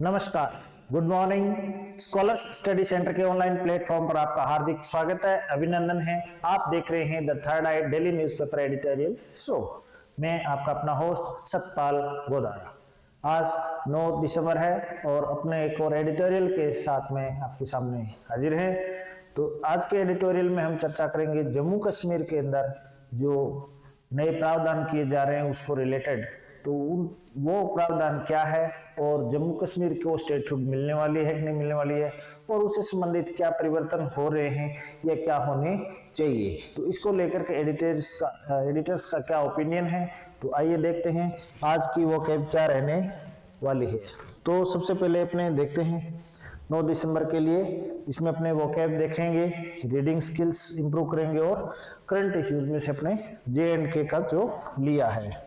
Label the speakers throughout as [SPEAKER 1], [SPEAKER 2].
[SPEAKER 1] नमस्कार, good morning. Scholars study centre के online platform पर आपका हार्दिक स्वागत है, अभिनंदन है। आप देख रहे हैं the third I daily newspaper editorial show. मैं आपका अपना होस्ट सतपाल गोदारा। आज 9 दिसंबर है और अपने एक और एडिटोरियल के साथ में आपके सामने हाजिर है। तो आज के एडिटोरियल में हम चर्चा करेंगे जम्मू कश्मीर के अंदर जो नए प्रावधान किए जा रहे हैं उसको रिलेटेड। तो वो प्रावधान क्या है और जम्मू कश्मीर को स्टेटहुड मिलने वाली है कि नहीं मिलने वाली है और उससे संबंधित क्या परिवर्तन हो रहे हैं या क्या होने चाहिए, तो इसको लेकर के एडिटर्स का क्या ओपिनियन है। तो आइए देखते हैं आज की वो कैब क्या रहने वाली है। तो सबसे पहले अपने देखते हैं 9 दिसंबर के लिए इसमें अपने वोकैब देखेंगे, रीडिंग स्किल्स इंप्रूव करेंगे और करंट इश्यूज में से अपने J&K का जो लिया है।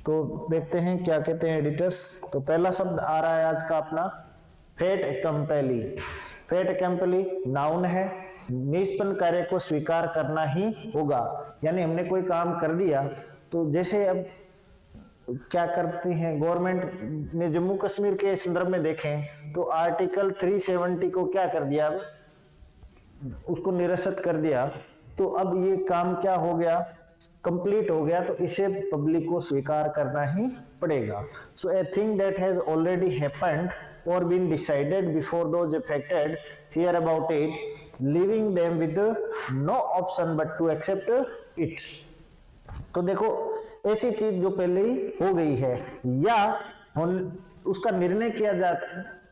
[SPEAKER 1] तो देखते हैं क्या कहते हैं एडिटर्स। तो पहला शब्द आ रहा है आज का अपना फेट एक्कम्पेली। फेट एक्कम्पेली नाउन है, निष्पन्न कार्य को स्वीकार करना ही होगा। यानी हमने कोई काम कर दिया तो जैसे अब क्या करती है गवर्नमेंट ने जम्मू कश्मीर के संदर्भ में देखें तो आर्टिकल 370 को क्या कर दिया, अब उसको निरस्त कर दिया। तो अब ये काम क्या हो गया, कंप्लीट हो गया, तो इसे पब्लिक को स्वीकार करना ही पड़ेगा। So a thing that has already happened और been decided before those affected hear about it, leaving them with no option but to accept it. तो देखो ऐसी चीज जो पहले ही हो गई है या उसका निर्णय किया जा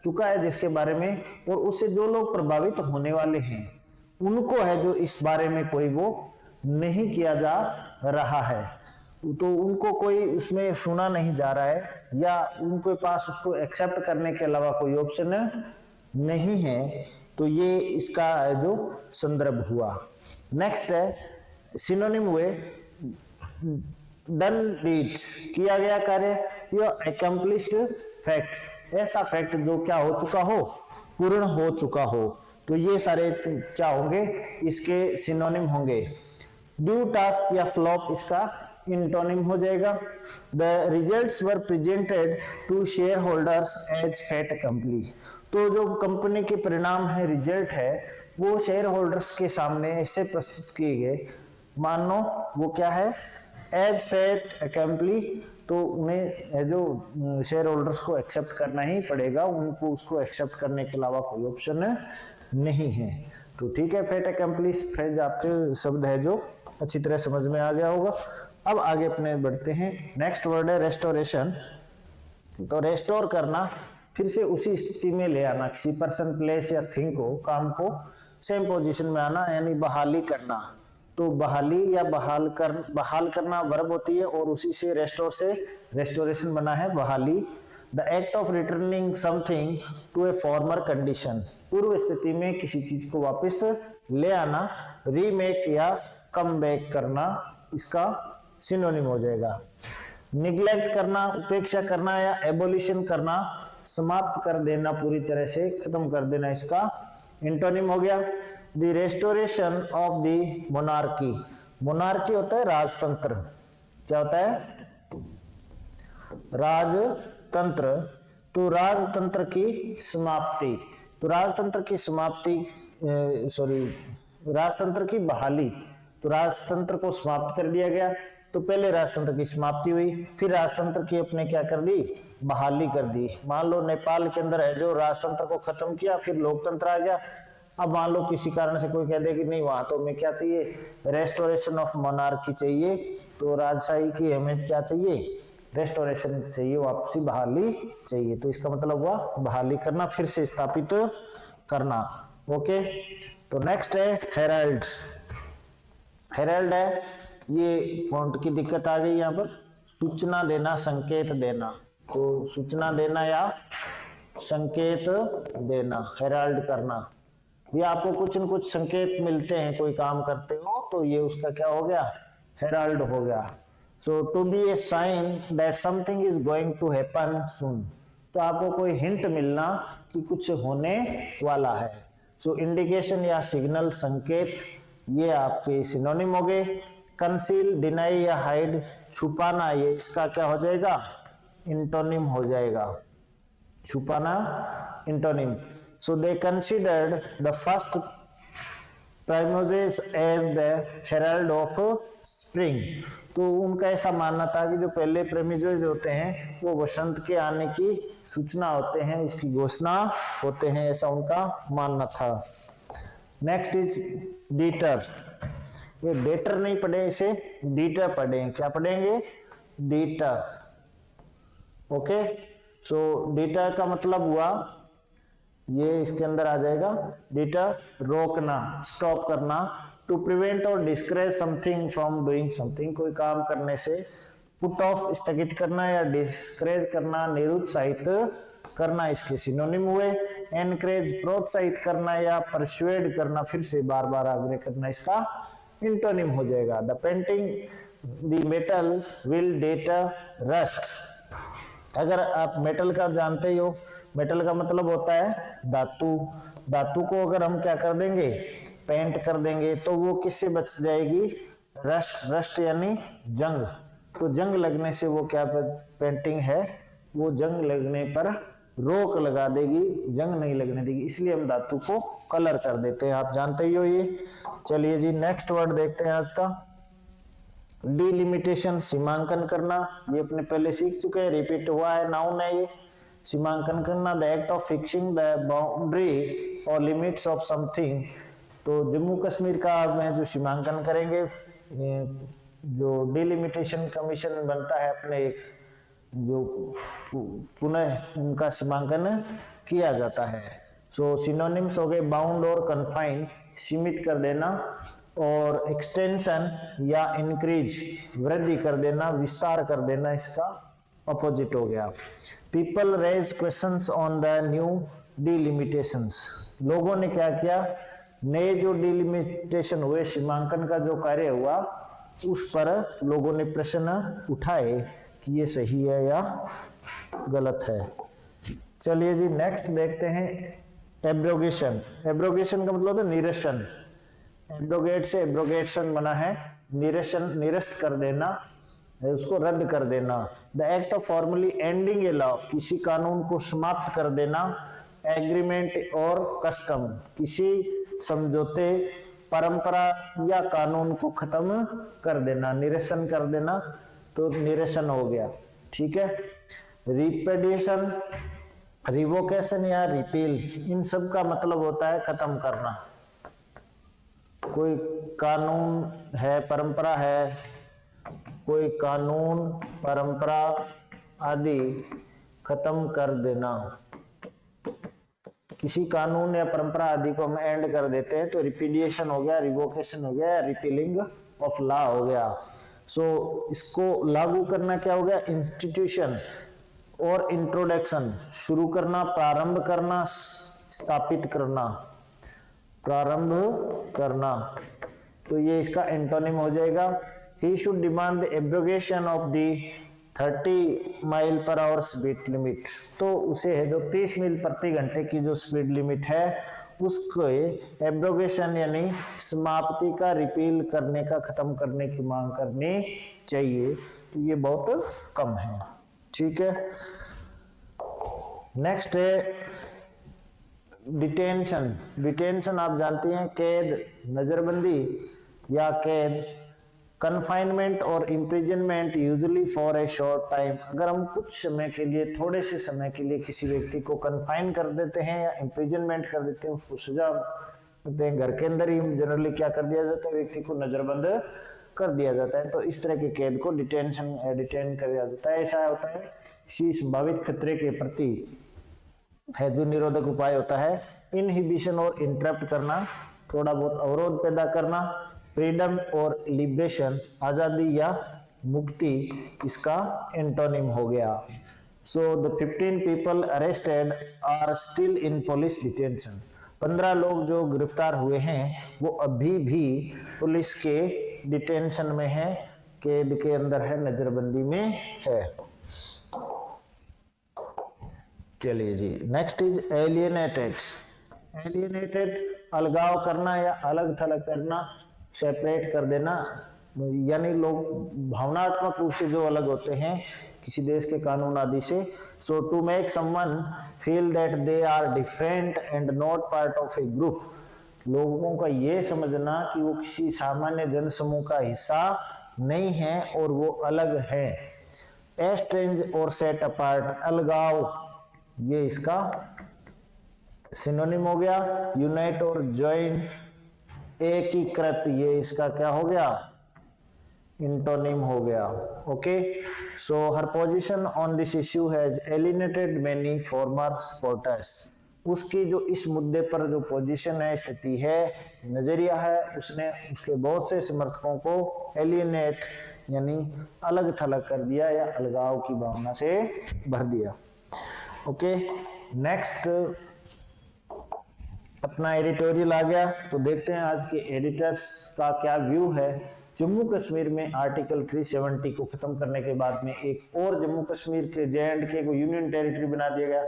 [SPEAKER 1] चुका है जिसके बारे में, और उससे जो लोग प्रभावित होने वाले हैं उनको है जो इस बारे में कोई वो नहीं किया जा रहा है, तो उनको कोई उसमें सुना नहीं जा रहा है या उनके पास उसको एक्सेप्ट करने के अलावा कोई ऑप्शन नहीं है। तो ये इसका जो संदर्भ हुआ। नेक्स्ट है सिनोनिम हुए डन डीड, किया गया कार्य, या अकम्प्लिश्ड फैक्ट, ऐसा फैक्ट जो क्या हो चुका हो, पूर्ण हो चुका हो। तो ये सारे क्या होंगे, इसके सिनोनिम होंगे। ड्यू टास्क या फ्लॉप इसका इंटोनिम हो जाएगा। The results were presented to share holders as fat company, तो जो कंपनी के परिणाम है, रिजल्ट है, वो शेयर होल्डर्स के सामने ऐसे प्रस्तुत किए गए मानो वो क्या है, एज फैट कंपनी। तो उन्हें जो शेयर होल्डर्स को एक्सेप्ट करना ही पड़ेगा, उनको उसको एक्सेप्ट करने के अलावा कोई ऑप्शन नहीं है। तो ठीक है, फैट अकम्प्लिश फ्रेज आपके शब्द है जो अच्छी तरह समझ में आ गया होगा। अब आगे अपने बढ़ते हैं। नेक्स्ट वर्ड है रेस्टोरेशन। तो रेस्टोर करना, फिर से उसी स्थिति में ले आना, किसी पर्सन प्लेस या थिंग को, काम को सेम पोजीशन में आना, यानी बहाली करना। तो बहाली या बहाल करना वर्ब होती है और उसी से रेस्टोर से रेस्टोरेशन बना है बहाली। The act of returning something to a former condition, पूर्व स्थिति में किसी चीज को वापस ले आना। रीमेक या कम बैक करना इसका सिनोनिम हो जाएगा। निग्लेक्ट करना, उपेक्षा करना या एबोलिशन करना, समाप्त कर देना, पूरी तरह से खत्म कर देना, इसका इंटोनिम हो गया। The restoration of the monarchy, monarchy होता है राजतंत्र, क्या होता है, राजतंत्र। तो राजतंत्र की समाप्ति, तो राजतंत्र की समाप्ति, राजतंत्र की बहाली। तो राजतंत्र को समाप्त कर दिया गया, तो पहले राजतंत्र की समाप्ति हुई, फिर राजतंत्र की अपने क्या कर दी, बहाली कर दी। मान लो नेपाल के अंदर है जो राजतंत्र को खत्म किया, फिर लोकतंत्र आ गया। अब मान लो किसी कारण से कोई कह दे कि नहीं, वहां तो हमें क्या चाहिए, रेस्टोरेशन ऑफ मोनार्की चाहिए, तो राजशाही की हमें क्या चाहिए, रेस्टोरेशन चाहिए, वापसी बहाली चाहिए। तो इसका मतलब हुआ बहाली करना, फिर से स्थापित करना। ओके, तो नेक्स्ट है हेराल्ड। हेराल्ड है, ये फॉन्ट की दिक्कत आ गई यहाँ पर, सूचना देना, संकेत देना। तो सूचना देना या संकेत देना, हेराल्ड करना। ये आपको कुछ न कुछ संकेत मिलते हैं, कोई काम करते हो तो ये उसका क्या हो गया, हेराल्ड हो गया। So to be a sign that something is going to happen soon, तो आपको कोई हिंट मिलना कि कुछ होने वाला है। सो इंडिकेशन या सिग्नल, संकेत, ये आपके सिनोनिम हो गए। कंसील, डिनाई या हाइड, छुपाना, ये इसका क्या हो जाएगा, इंटोनिम हो जाएगा। छुपाना antonym. So they considered the first primroses as the herald of spring. तो उनका ऐसा मानना था कि जो पहले प्रेमिजेस होते हैं वो वसंत के आने की सूचना होते हैं, उसकी घोषणा होते हैं, ऐसा उनका मानना था। Next is deter. ये डेटर नहीं पढ़े, इसे डीटर पढ़ें। क्या पढ़ेंगे? डीटर। ओके, सो डीटर का मतलब हुआ, ये इसके अंदर आ जाएगा, डीटर रोकना, स्टॉप करना। टू प्रिवेंट और discourage something from doing something, कोई काम करने से पुट ऑफ स्थगित करना या डिस्करेज करना, निरुत्साहित करना, इसके सिनोनिम हुए। एनकरेज प्रोत्साहित करना या परसुएड करना, फिर से बार बार आग्रह करना, इसका एंटोनिम हो जाएगा। The painting the metal will debtor rust. अगर आप मेटल का जानते ही हो, मेटल का मतलब होता है धातु। धातु को अगर हम क्या कर देंगे? पेंट कर देंगे, तो वो किससे बच जाएगी? रस्ट। रस्ट यानी जंग। तो जंग लगने से वो क्या पेंटिंग है, वो जंग लगने पर रोक लगा देगी, जंग नहीं लगने देगी, इसलिए हम धातु को कलर कर देते हैं, आप जानते ही हो ये। चलिए जी, नेक्स्ट वर्ड देखते हैं आज का। डिलिमिटेशन, सीमांकन करना, ये अपने पहले सीख चुके हैं, रिपीट हुआ है, नाउन है ये। सीमांकन करना, the act of fixing the boundary और लिमिट्स ऑफ समथिंग। तो जम्मू कश्मीर का में जो सीमांकन करेंगे, जो डिलिमिटेशन कमीशन बनता है अपने, जो पुनः उनका सीमांकन किया जाता है। सो सिनोनिम्स हो गए बाउंड और कन्फाइन, सीमित कर देना, और एक्सटेंशन या इंक्रीज, वृद्धि कर देना, विस्तार कर देना, इसका अपोजिट हो गया। People raise questions on the new delimitations. लोगों ने क्या किया? नए जो डिलिमिटेशन हुए, सीमांकन का जो कार्य हुआ, उस पर लोगों ने प्रश्न उठाए कि ये सही है या गलत है। चलिए जी, नेक्स्ट देखते हैं एब्रोगेशन। एब्रोगेशन का मतलब है निरसन। एब्रोगेट से एब्रोगेशन बना है, निरसन, निरस्त कर देना, उसको रद्द कर देना। The act of formally ending a law, किसी कानून को समाप्त कर देना। एग्रीमेंट और कस्टम, किसी समझौते, परंपरा या कानून को खत्म कर देना, निरसन कर देना, तो निरसन हो गया। ठीक है। रिपेडिएशन, रिवोकेशन या रिपील, इन सब का मतलब होता है खत्म करना। कोई कानून है, परंपरा है, कोई कानून, परंपरा आदि खत्म कर देना। किसी कानून या परंपरा आदि को हम एंड कर देते हैं, तो रिपीडिएशन हो गया, रिवोकेशन हो गया, रिपीलिंग ऑफ लॉ हो गया। सो इसको लागू करना क्या हो गया? इंस्टीट्यूशन और इंट्रोडक्शन, शुरू करना, प्रारंभ करना, स्थापित करना, प्रारंभ करना, तो ये इसका एंटोनिम हो जाएगा। He should demand the abrogation of the 30 mile per hour speed limit. तो उसे है जो 30 मील प्रति घंटे की जो स्पीड लिमिट है, उसको एब्रोगेशन यानी समाप्ति का, रिपील करने का, खत्म करने की मांग करनी चाहिए। तो ये बहुत कम है। ठीक है। नेक्स्ट है डिटेंशन। डिटेंशन आप जानती हैं, कैद, नजरबंदी या कैद। कन्फाइनमेंट और imprisonment usually for a short time. अगर हम कुछ समय के लिए, थोड़े से समय के लिए किसी व्यक्ति को कन्फाइन कर देते हैं या इम्प्रिजनमेंट कर देते हैं, उसको सजा देते हैं, घर के अंदर ही जनरली क्या कर दिया जाता है, व्यक्ति को नजरबंद कर दिया जाता है, तो इस तरह के कैद को डिटेंशन, डिटेन कर दिया जाता है। ऐसा होता है किसी संभावित खतरे के प्रति है जो निरोधक उपाय होता है। इनहिबिशन और इंटरप्ट करना, थोड़ा बहुत अवरोध पैदा करना। फ्रीडम और लिबरेशन, आजादी या मुक्ति, इसका एंटोनिम हो गया। So the 15 people arrested are still in police detention. 15 लोग जो गिरफ्तार हुए हैं वो अभी भी पुलिस के डिटेंशन में है, कैद के अंदर है, नजरबंदी में है। चलिए जी, नेक्स्ट इज एलियनेटेड। एलियनेटेड अलगाव करना या अलग थलग करना, सेपरेट कर देना, यानी लोग भावनात्मक रूप से जो अलग होते हैं किसी देश के कानून आदि से। So to make someone feel that they are different and not part of a group, लोगों का ये समझना कि वो किसी सामान्य जन समूह का हिस्सा नहीं है और वो अलग है। एस्ट्रेंज और सेट अपार्ट, अलगाव, ये इसका सिनोनिम हो गया। यूनाइट और ज्वाइन, एकीकृत, ये इसका क्या हो गया, इंटोनिम हो गया। Okay, so her position on this issue has alienated many farmer supporters, उसकी जो इस मुद्दे पर जो पोजीशन है, स्थिति है, नजरिया है, उसने उसके बहुत से समर्थकों को एलिनेट यानी अलग थलग कर दिया या अलगाव की भावना से भर दिया। ओके, नेक्स्ट अपना एडिटोरियल आ गया, तो देखते हैं आज के एडिटर्स का क्या व्यू है। जम्मू कश्मीर में आर्टिकल 370 को खत्म करने के बाद में एक और जम्मू कश्मीर के J&K को यूनियन टेरिटरी बना दिया गया,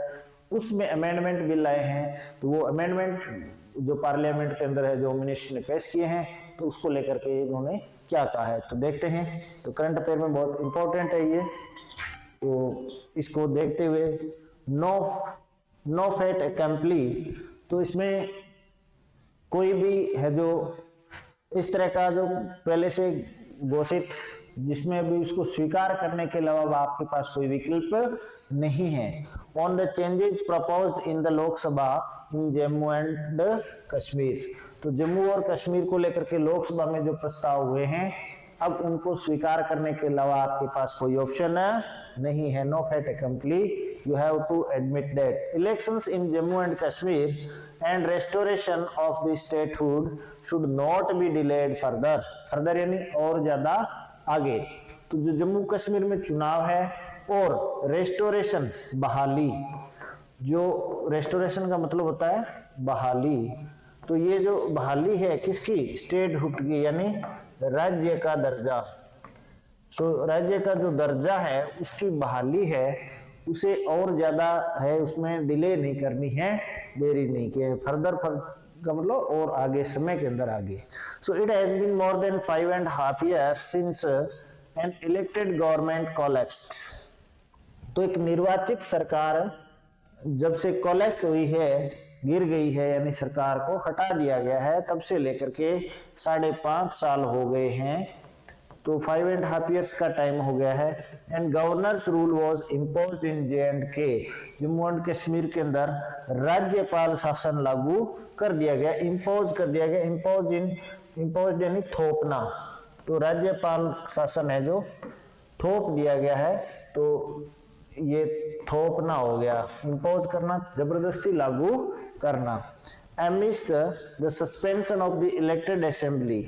[SPEAKER 1] उसमें अमेंडमेंट बिल आए हैं। तो वो अमेंडमेंट जो पार्लियामेंट के अंदर है, जो मिनिस्टर ने पेश किए हैं, तो उसको लेकर के इन्होंने क्या कहा है तो देखते हैं। तो करंट अफेयर में बहुत इंपॉर्टेंट है ये, तो इसको देखते हुए नो फैट अकम्पली, तो इसमें कोई भी है जो इस तरह का जो पहले से घोषित, जिसमें भी उसको स्वीकार करने के अलावा आपके पास कोई विकल्प नहीं है। On the changes proposed in the Lok Sabha in Jammu and Kashmir, तो जम्मू और कश्मीर को लेकर के लोकसभा में जो प्रस्ताव हुए हैं, अब उनको स्वीकार करने के अलावा आपके पास कोई ऑप्शन नहीं है। No fait accompli, you have to admit that elections in Jammu and Kashmir and restoration of the statehood should not be delayed further यानी और ज्यादा आगे। तो जो जम्मू कश्मीर में चुनाव है और रेस्टोरेशन बहाली, जो रेस्टोरेशन का मतलब होता है बहाली, तो ये जो बहाली है किसकी, स्टेटहुड की, यानी राज्य का दर्जा। सो राज्य का जो दर्जा है उसकी बहाली है, उसे और ज्यादा है, उसमें डिले नहीं करनी है, देरी नहीं कि फर्दर का मतलब और आगे समय के अंदर आगे। So it has been more than 5.5 years since an elected government collapsed, तो एक निर्वाचित सरकार जब से कोलैप्स हुई है, गिर गई है, यानी सरकार को हटा दिया गया है, तब से लेकर के 5.5 साल हो गए हैं, तो 5.5 years का टाइम हो गया है। And governors rule was imposed in J&K, Jammu and Kashmir के अंदर राज्यपाल शासन लागू कर दिया गया, इम्पोज कर दिया गया। इम्पोज यानी थोपना, तो राज्यपाल शासन है जो थोप दिया गया है, तो ये थोपना हो गया, इम्पोज करना, जबरदस्ती लागू करना। Amidst the suspension of the elected assembly,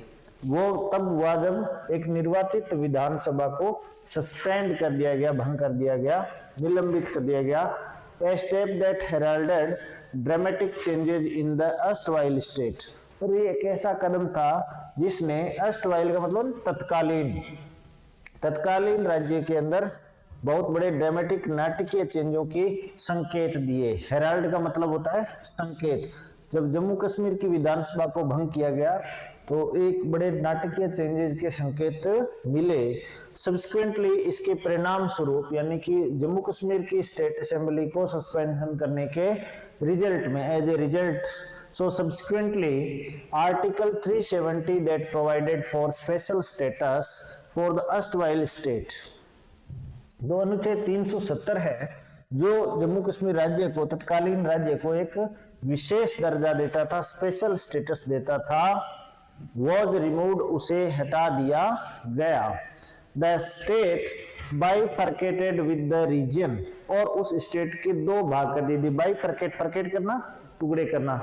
[SPEAKER 1] वो तब हुआ जब एक निर्वाचित विधानसभा को सस्पेंड कर दिया गया, भंग कर दिया गया, निलंबित कर दिया गया। A step that heralded dramatic changes in the erstwhile state, और ये एक ऐसा कदम था जिसने, अर्स्टवाइल का मतलब तत्कालीन राज्य के अंदर बहुत बड़े ड्रामेटिक नाटकीय चेंजों की संकेत दिए। हेराल्ड का मतलब होता है संकेत। जब जम्मू कश्मीर की विधानसभा को भंग किया गया तो एक बड़े नाटकीय चेंजेस के संकेत मिले। सब्सिक्वेंटली इसके परिणाम स्वरूप, यानी कि जम्मू कश्मीर की स्टेट असेंबली को सस्पेंशन करने के रिजल्ट में, as a result, so subsequently article 370 that provided for special status for the erstwhile state, जो अनुच्छेद 370 है जो जम्मू कश्मीर राज्य को, तत्कालीन राज्य को एक विशेष दर्जा देता था, स्पेशल स्टेटस देता था, was removed, उसे हटा दिया गया। The state bifurcated with the region, और उस स्टेट के दो भाग कर दिए। बाइफरकेट करना, टुकड़े करना,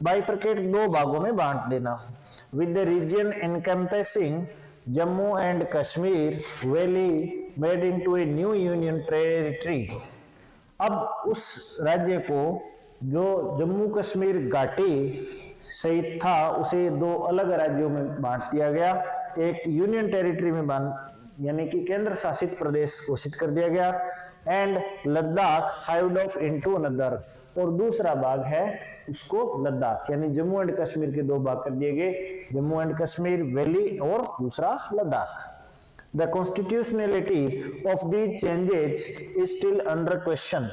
[SPEAKER 1] बाइफरकेट दो भागों में बांट देना। With the region encompassing Jammu and Kashmir valley made into a new union territory, अब उस राज्य को जो जम्मू कश्मीर घाटी सहित था उसे दो अलग राज्यों में बांट दिया गया, एक यूनियन टेरिटरी में यानी कि केंद्र शासित प्रदेश घोषित कर दिया गया। And Ladakh hived off into another, और दूसरा भाग है उसको लद्दाख, यानी जम्मू एंड कश्मीर के 2 भाग कर दिए गए, जम्मू एंड कश्मीर वैली और दूसरा Ladakh. The constitutionality of the changes is still under question,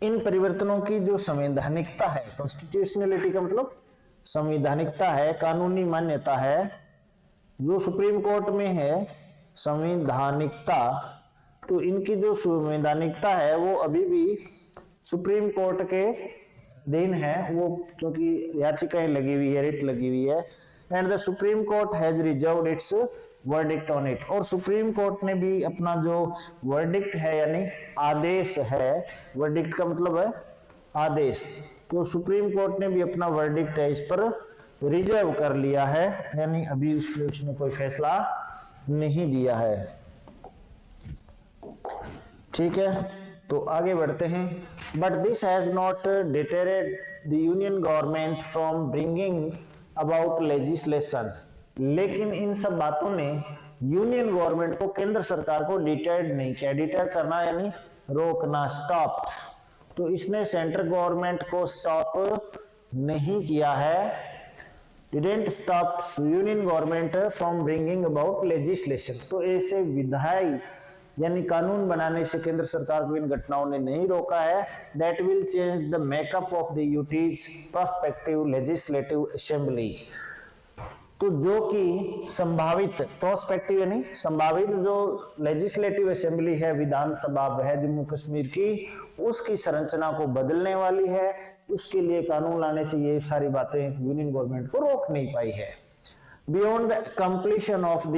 [SPEAKER 1] इन परिवर्तनों की जो संवैधानिकता है, कॉन्स्टिट्यूशनलिटी का मतलब संवैधानिकता है, कानूनी मान्यता है, जो सुप्रीम कोर्ट में है संवैधानिकता, तो इनकी जो संवैधानिकता है वो अभी भी सुप्रीम कोर्ट के अधीन है, वो क्योंकि याचिकाएं लगी हुई है, रिट लगी हुई है। And the supreme court has reserved it's verdict on it, और सुप्रीम कोर्ट ने भी अपना जो वर्डिक्ट है यानी आदेश है, वर्डिक्ट का मतलब है आदेश, तो सुप्रीम कोर्ट ने भी अपना वर्डिक्ट है इस पर रिजर्व कर लिया है, यानी अभी उसने कोई फैसला नहीं दिया है। ठीक है, तो आगे बढ़ते हैं। But this has not deterred the union government from bringing about legislation, लेकिन इन सब बातों ने यूनियन गवर्नमेंट को, केंद्र सरकार को डिटेड नहीं किया। डिटेड करना यानी रोकना, स्टॉप, तो इसने सेंट्रल गवर्नमेंट को स्टॉप नहीं किया है, didn't stop union government from bringing about legislation, तो ऐसे विधायी यानी कानून बनाने से केंद्र सरकार को इन घटनाओं ने नहीं रोका है। That will change the makeup of the UTs prospective legislative assembly, तो जो कि संभावित, प्रोस्पेक्टिव यानी संभावित जो लेजिस्लेटिव असेंबली है, विधानसभा है जम्मू कश्मीर की, उसकी संरचना को बदलने वाली है, उसके लिए कानून लाने से ये सारी बातें यूनियन गवर्नमेंट को रोक नहीं पाई है। Beyond the completion of the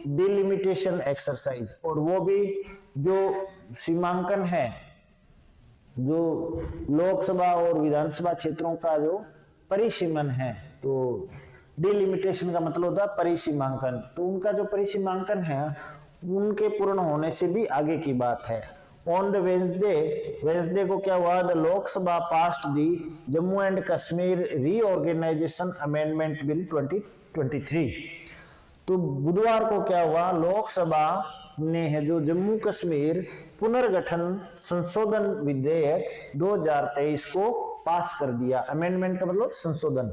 [SPEAKER 1] delimitation exercise, और वो भी जो सीमांकन है, जो लोकसभा और विधानसभा क्षेत्रों का जो परिसीमन है, तो डिलिमिटेशन का मतलब होता है परिसीमांकन, तो उनका जो परिसीमांकन है उनके पूर्ण होने से भी आगे की बात है। ऑन द वेंसडे को क्या हुआ, the Lok Sabha passed the Jammu and Kashmir reorganisation amendment bill 2023, तो बुधवार को क्या हुआ, लोकसभा ने है जो जम्मू कश्मीर पुनर्गठन संशोधन विधेयक 2023 को पास कर दिया। अमेंडमेंट का मतलब संशोधन।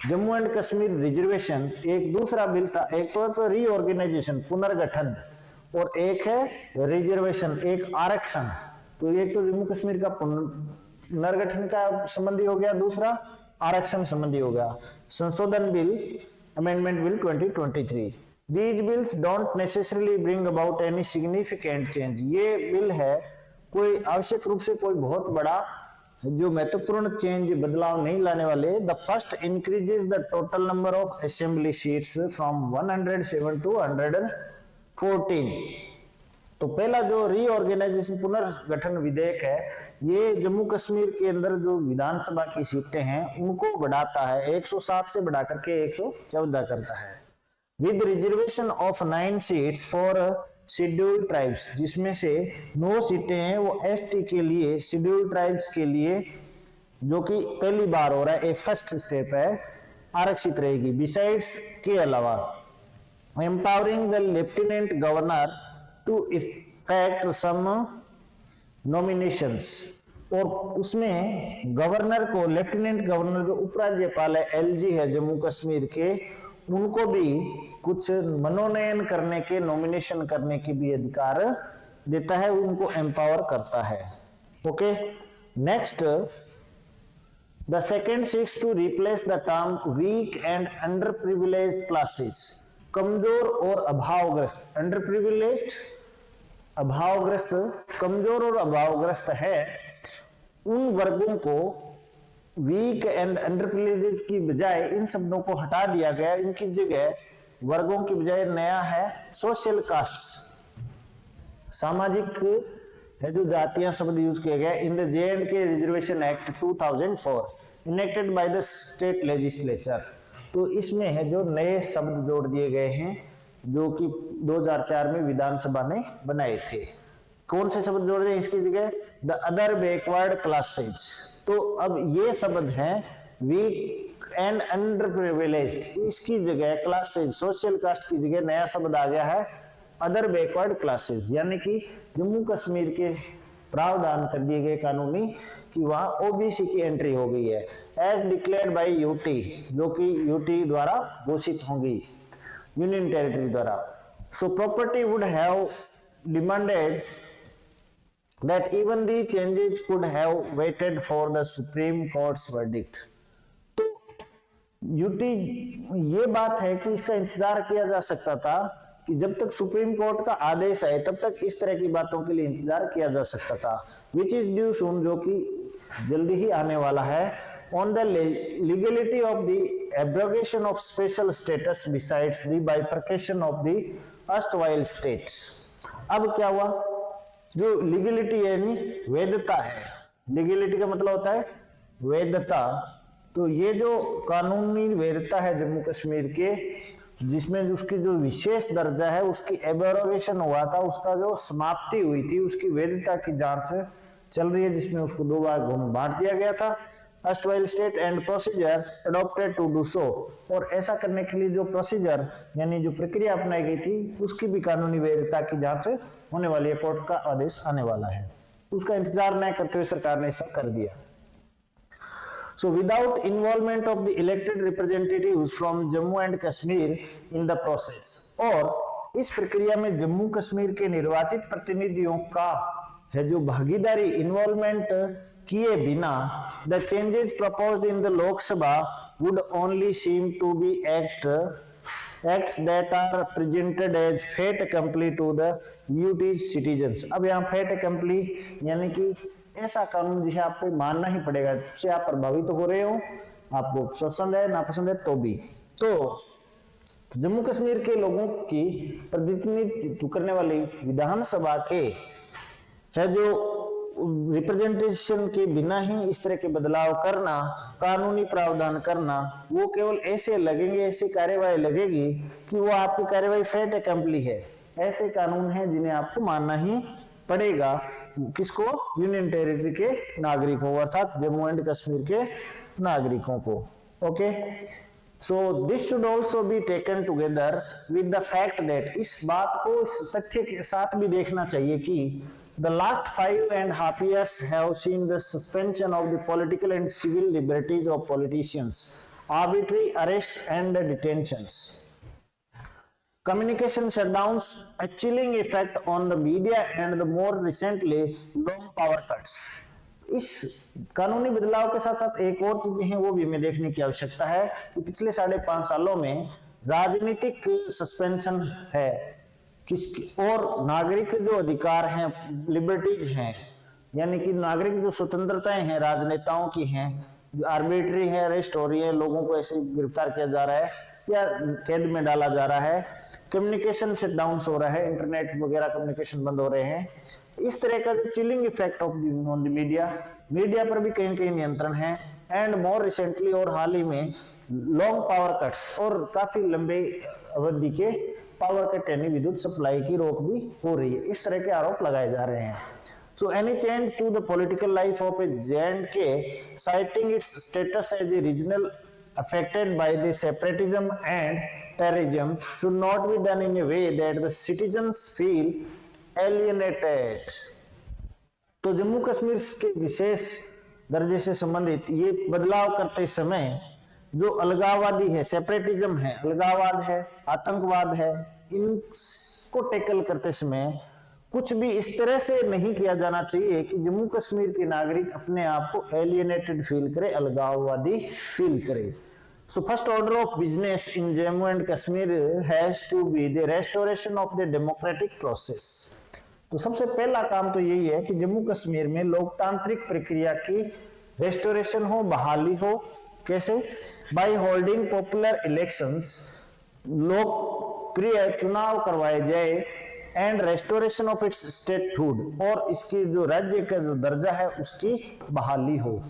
[SPEAKER 1] जम्मू एंड कश्मीर रिजर्वेशन एक दूसरा बिल था, एक तो रीऑर्गेनाइजेशन पुनर्गठन, और एक है रिजर्वेशन एक आरक्षण, तो एक तो जम्मू कश्मीर का पुनर्गठन का संबंधी हो गया, दूसरा आरक्षण संबंधी हो गया। संशोधन bill amendment bill 2023। These bills don't necessarily bring about any significant change, ये बिल है कोई आवश्यक रूप से कोई बहुत बड़ा जो महत्वपूर्ण चेंज बदलाव नहीं लाने वाले। The first increases the total number of assembly seats from 107 to 114, तो पहला जो रीऑर्गेनाइजेशन पुनर्गठन विधेयक है, ये जम्मू कश्मीर के अंदर जो विधानसभा की सीटें हैं उनको बढ़ाता है, 107 से बढ़ा करके 114 करता है। With reservation of 9 seats for scheduled tribes, जिसमें से 9 सीटें हैं वो एसटी के लिए, शेड्यूल्ड ट्राइब्स के लिए, जो कि पहली बार हो रहा है, एक फर्स्ट स्टेप है, आरक्षित रहेगी। बिसाइड्स के अलावा empowering the lieutenant governor to effect some nominations, और उसमें गवर्नर को, लेफ्टिनेंट गवर्नर जो उपराज्यपाल है, एलजी है जम्मू कश्मीर के, उनको भी कुछ मनोनयन करने के, नॉमिनेशन करने के भी अधिकार देता है, उनको एम्पावर करता है। Okay, next, the second seeks to replace the term weak and underprivileged classes, कमजोर और अभावग्रस्त, अंडर प्रिविलेज्ड अभावग्रस्त, कमजोर और अभावग्रस्त है, उन वर्गों को वीक एंड अंडर प्रिविलेज्ड की बजाय इन शब्दों को हटा दिया गया, इनकी जगह वर्गों की बजाय नया है सोशल कास्ट्स, सामाजिक है जो जातियां शब्द यूज किया गया। In the J&K reservation act 2004 enacted by the state legislature, तो इसमें है जो नए शब्द जोड़ दिए गए हैं जो कि 2004 में विधानसभा ने बनाए थे। कौन से शब्द जोड़ दिए इसकी जगह, द अदर बैकवर्ड क्लासेस, तो अब ये शब्द हैं वीक एंड अंडर प्रिविलेज्ड, इसकी जगह क्लासेस, सोशल कास्ट की जगह नया शब्द आ गया है अदर बैकवर्ड क्लासेस, यानी कि जम्मू कश्मीर के प्रावधान कर दिए गए कानूनी कि वहां ओबीसी की एंट्री हो गई है एज डिक्लेयर्ड बाय यूटी, जो कि यूटी द्वारा घोषित होंगी, यूनियन टेरिटरी द्वारा। So property would have demanded that even the changes could have waited for the Supreme Court's verdict। तो यूटी ये बात है कि इसका इंतजार किया जा सकता था कि जब तक सुप्रीम कोर्ट का आदेश आए तब तक इस तरह की बातों के लिए इंतजार किया जा सकता था, विच इज ड्यू सून, जो कि जल्दी ही आने वाला है, on the legality of the abrogation of special status besides the bifurcation of the erstwhile states। अब क्या हुआ, जो लीगलिटी यानी वैधता है, लीगलिटी का मतलब होता है वैधता, तो ये जो कानूनी वैधता है जम्मू कश्मीर के, जिसमें उसकी जो विशेष दर्जा है उसकी एब्रोगेशन हुआ था, उसका जो समाप्ति हुई थी, उसकी वैधता की जांच चल रही है, जिसमें उसको 2 बार बांट दिया गया था, erstwhile state and procedure adopted to do so। और ऐसा करने के लिए जो प्रोसीजर यानी जो प्रक्रिया अपनाई गई थी उसकी भी कानूनी वैधता की जांच होने वाली है, कोर्ट का आदेश आने वाला है, उसका इंतजार न करते हुए सरकार ने ऐसा कर दिया। So without involvement of the elected representatives from Jammu and Kashmir in the process, और इस प्रक्रिया में जम्मू कश्मीर के निर्वाचित प्रतिनिधियों का है जो भागीदारी, इन्वॉल्वमेंट किए बिना, the changes proposed in the Lok Sabha would only seem to be acts that are presented as fait accompli to the UT citizens। अब यहाँ fait accompli यानी कि ऐसा कानून जिसे आपको मानना ही पड़ेगा, जिससे आप प्रभावित हो रहे हो, आपको पसंद है ना पसंद है तो भी। तो जम्मू कश्मीर के लोगों की प्रतिनिधित्व करने वाली विधानसभा के है जो रिप्रेजेंटेशन के बिना ही इस तरह के बदलाव करना, कानूनी प्रावधान करना, वो केवल ऐसे लगेंगे, ऐसी कार्यवाही लगेगी कि वो आपकी कार्यवाही फेट अकम्पली है। ऐसे कानून हैं जिन्हें आपको मानना ही पड़ेगा, किसको, यूनियन टेरिटरी के नागरिकों अर्थात जम्मू एंड कश्मीर के नागरिकों को। Okay, so this should also be taken together with the fact that, इस बात को इस तथ्य के साथ भी देखना चाहिए कि the last 5.5 years have seen the suspension of the political and civil liberties of politicians, arbitrary arrests and detentions, communication shutdowns, a chilling effect on the media and the more recently long power cuts। इस कानूनी बदलाव के साथ साथ एक और चीजें हैं वो भी हमें देखने की आवश्यकता है कि पिछले 5.5 सालों में राजनीतिक सस्पेंशन है किसकी, और नागरिक जो अधिकार हैं, लिबर्टीज हैं, यानी कि नागरिक जो स्वतंत्रताएं हैं राजनेताओं की हैं, जो आर्बिट्री है, अरेस्ट हो रही है, लोगों को ऐसे गिरफ्तार किया जा रहा है या कैद में डाला जा रहा है, कम्युनिकेशन शटडाउन हो रहा है, इंटरनेट वगैरह कम्युनिकेशन बंद हो रहे हैं, इस तरह का जो chilling effect of on the media पर भी कहीं कहीं नियंत्रण है, एंड मोर रिसेंटली और हाल ही में लॉन्ग पावर कट्स और काफी लंबे अवधि के पावर कट यानी विद्युत सप्लाई की रोक भी हो रही है, इस तरह के आरोप लगाए जा रहे हैं। So any change to the political life of a J&K, citing its status as a regional affected by the separatism and terrorism, should not be done in a way that the citizens feel alienated। तो जम्मू कश्मीर के विशेष दर्जे से संबंधित ये बदलाव करते समय जो अलगाववादी है, सेपरेटिज्म है, अलगाववाद है, आतंकवाद है, इनको टैकल करते समय कुछ भी इस तरह से नहीं किया जाना चाहिए कि जम्मू कश्मीर के नागरिक अपने आप को एलियनेटेड फील करे, अलगाववादी फील करे। So first order of business in Jammu and Kashmir has to be the restoration of the democratic process. तो सबसे पहला काम तो यही है कि जम्मू कश्मीर में लोकतांत्रिक प्रक्रिया की रेस्टोरेशन हो, बहाली हो। कैसे? बाय होल्डिंग पॉपुलर इलेक्शंस, लोकप्रिय चुनाव करवाए जाए, and restoration of its statehood, और इसकी जो राज्य का जो दर्जा है उसकी बहाली हो।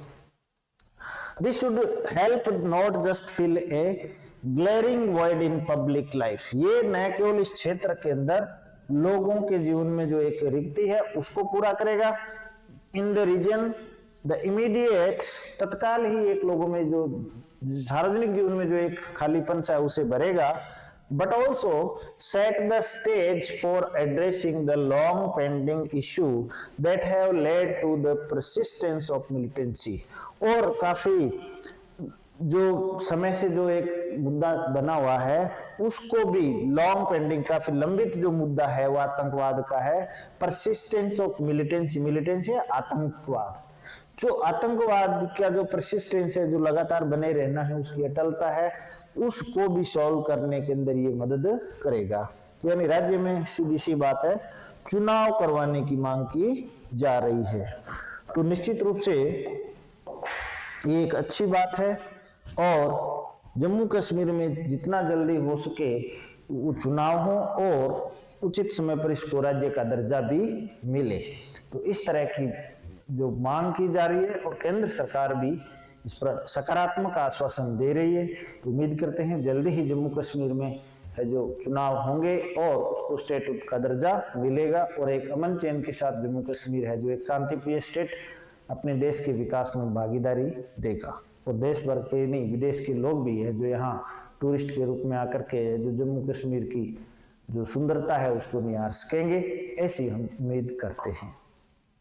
[SPEAKER 1] This should help not just fill a glaring void in public life. ये न केवल इस क्षेत्र के अंदर लोगों के जीवन में जो एक रिक्ति है उसको पूरा करेगा, in the region the immediate, तत्काल ही एक लोगों में जो सार्वजनिक जीवन में जो एक खालीपन सा है उसे भरेगा, but also set the stage for addressing the long pending issue that have led to the persistence of militancy। और काफी जो समय से जो एक मुद्दा बना हुआ है उसको भी लॉन्ग पेंडिंग, काफी लंबित जो मुद्दा है वो आतंकवाद का है। परसिस्टेंस ऑफ मिलिटेंसी, मिलिटेंसी है आतंकवाद, जो आतंकवाद का जो परसिस्टेंस है, जो लगातार बने रहना है, उसकी अटलता है, उसको भी सॉल्व करने के अंदर ये मदद करेगा। यानी राज्य में सीधी सी बात है चुनाव करवाने की मांग की जा रही है। तो निश्चित रूप से ये एक अच्छी बात है और जम्मू कश्मीर में जितना जल्दी हो सके वो चुनाव हो और उचित समय पर इसको राज्य का दर्जा भी मिले। तो इस तरह की जो मांग की जा रही है और केंद्र सरकार भी इस पर सकारात्मक आश्वासन दे रही है। तो उम्मीद करते हैं जल्दी ही जम्मू कश्मीर में है जो चुनाव होंगे और उसको स्टेट का दर्जा मिलेगा और एक अमन चैन के साथ जम्मू कश्मीर है जो एक शांतिप्रिय स्टेट अपने देश के विकास में भागीदारी देगा। और देश भर के नहीं, विदेश के लोग भी है जो यहाँ टूरिस्ट के रूप में आकर के जो जम्मू कश्मीर की जो सुंदरता है उसको निहार सकेंगे, ऐसी हम उम्मीद करते हैं।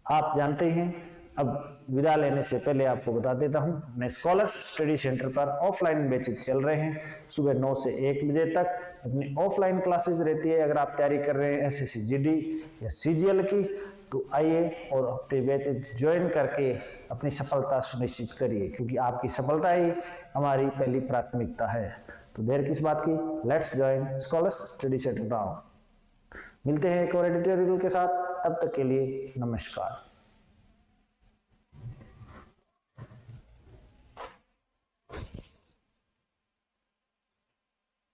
[SPEAKER 1] आप जानते हैं, अब विदा लेने से पहले आपको बता देता हूं, अपने स्कॉलर्स स्टडी सेंटर पर ऑफलाइन बैचेज चल रहे हैं। सुबह 9 से 1 बजे तक अपनी ऑफलाइन क्लासेज रहती है। अगर आप तैयारी कर रहे हैं एसएससी जीडी या सीजीएल की तो आइए और अपने बैचेज ज्वाइन करके अपनी सफलता सुनिश्चित करिए, क्योंकि आपकी सफलता ही हमारी पहली प्राथमिकता है। तो देर किस बात की, let's join scholars study centre now. मिलते हैं एक और एडिटोरियल के साथ, तब तक के लिए नमस्कार।